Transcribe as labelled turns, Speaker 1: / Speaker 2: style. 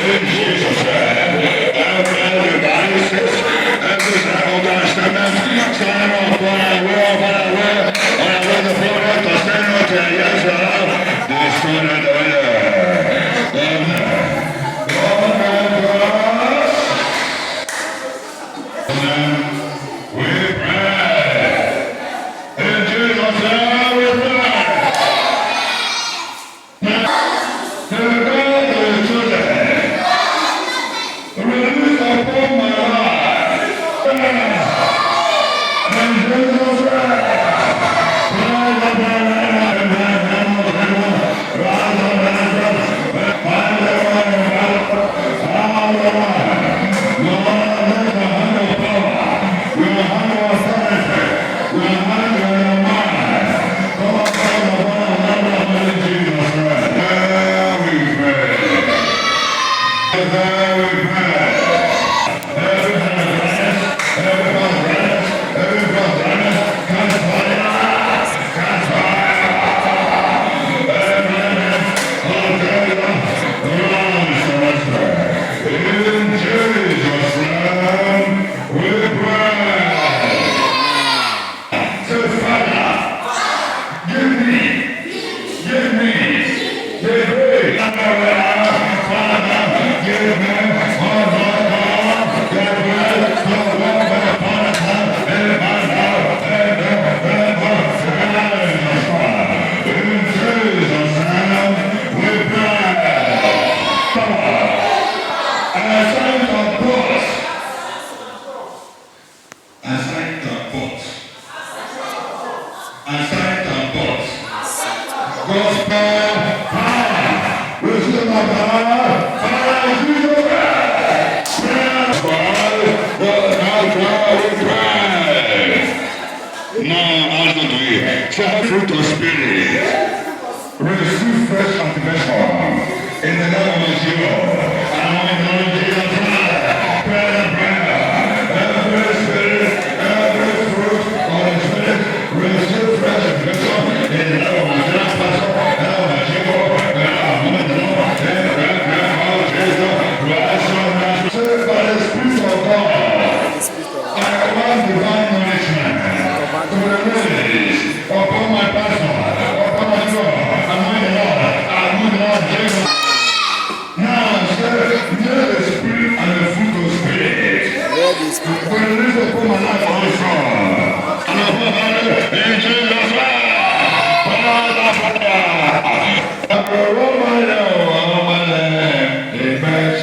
Speaker 1: in Jesus' name. Every devices, every circumstance, stand up when I will, the floor to stand up to yes, destroy the we pray. In Jesus' name we pray. To God is today. Release upon my life. In Jesus' name. Fruit of spirit, receive fresh activation in the name of Jesus. And in the name of Jesus, every spirit, every fruit of the spirit, receive fresh activation in the name of Jesus. Say by the Spirit of God, I command divine nourishment to release upon my person, upon my soul, anoint the Lord, Jesus. Now, say, near the Spirit and the fruit of Spirit, will release upon my life also. And upon my life, in Jesus' name. Father, Father, I will run my life, amen.